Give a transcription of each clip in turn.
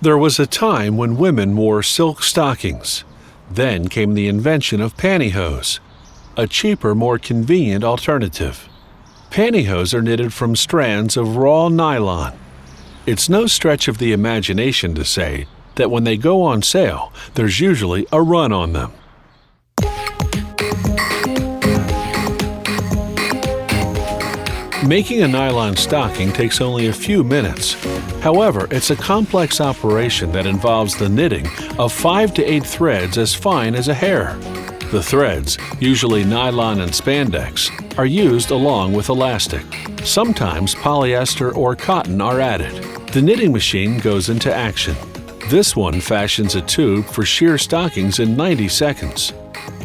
There was a time when women wore silk stockings. Then came the invention of pantyhose, a cheaper, more convenient alternative. Pantyhose are knitted from strands of raw nylon. It's no stretch of the imagination to say that when they go on sale, there's usually a run on them. Making a nylon stocking takes only a few minutes. However, it's a complex operation that involves the knitting of 5 to 8 threads as fine as a hair. The threads, usually nylon and spandex, are used along with elastic. Sometimes polyester or cotton are added. The knitting machine goes into action. This one fashions a tube for sheer stockings in 90 seconds.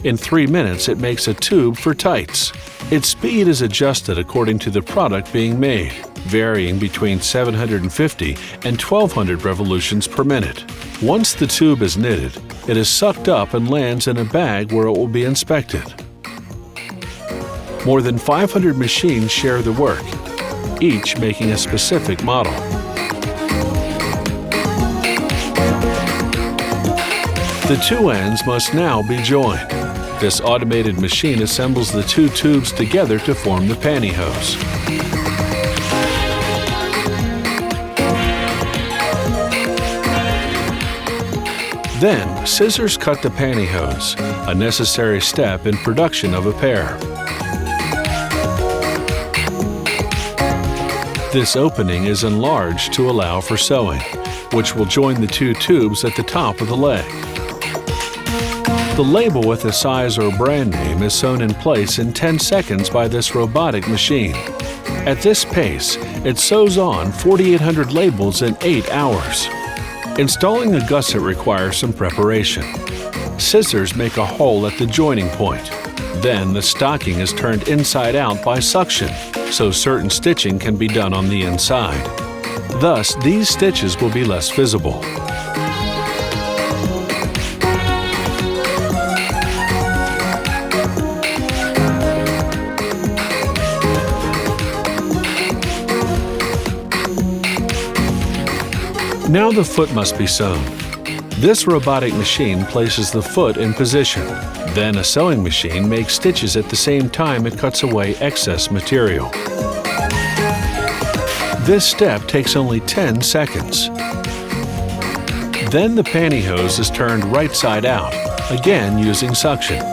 In 3 minutes, it makes a tube for tights. Its speed is adjusted according to the product being made, varying between 750 and 1200 revolutions per minute. Once the tube is knitted, it is sucked up and lands in a bag where it will be inspected. More than 500 machines share the work, each making a specific model. The two ends must now be joined. This automated machine assembles the two tubes together to form the pantyhose. Then, scissors cut the pantyhose, a necessary step in production of a pair. This opening is enlarged to allow for sewing, which will join the two tubes at the top of the leg. The label with the size or brand name is sewn in place in 10 seconds by this robotic machine. At this pace, it sews on 4,800 labels in 8 hours. Installing a gusset requires some preparation. Scissors make a hole at the joining point. Then the stocking is turned inside out by suction, so certain stitching can be done on the inside. Thus, these stitches will be less visible. Now the foot must be sewn. This robotic machine places the foot in position. Then a sewing machine makes stitches at the same time it cuts away excess material. This step takes only 10 seconds. Then the pantyhose is turned right side out, again using suction.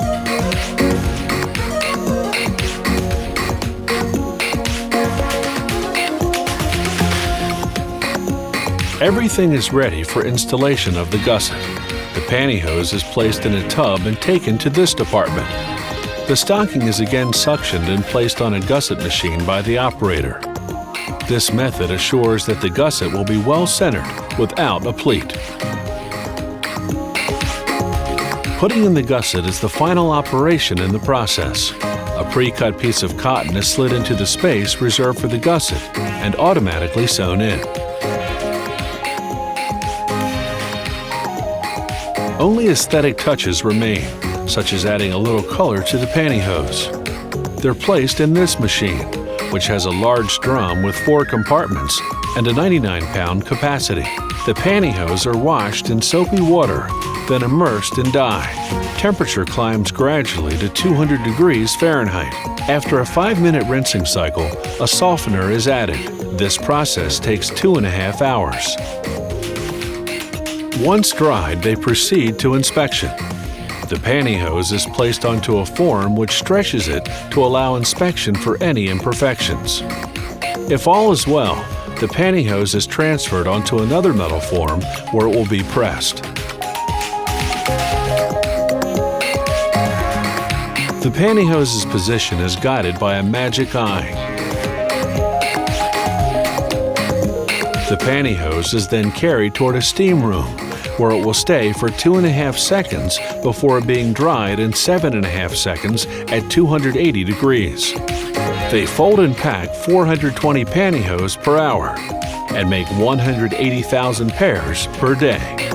Everything is ready for installation of the gusset. The pantyhose is placed in a tub and taken to this department. The stocking is again suctioned and placed on a gusset machine by the operator. This method assures that the gusset will be well centered without a pleat. Putting in the gusset is the final operation in the process. A pre-cut piece of cotton is slid into the space reserved for the gusset and automatically sewn in. Only aesthetic touches remain, such as adding a little color to the pantyhose. They're placed in this machine, which has a large drum with 4 compartments and a 99-pound capacity. The pantyhose are washed in soapy water, then immersed in dye. Temperature climbs gradually to 200 degrees Fahrenheit. After a 5-minute rinsing cycle, a softener is added. This process takes 2.5 hours. Once dried, they proceed to inspection. The pantyhose is placed onto a form which stretches it to allow inspection for any imperfections. If all is well, the pantyhose is transferred onto another metal form where it will be pressed. The pantyhose's position is guided by a magic eye. The pantyhose is then carried toward a steam room, where it will stay for 2.5 seconds before being dried in 7.5 seconds at 280 degrees. They fold and pack 420 pantyhose per hour and make 180,000 pairs per day.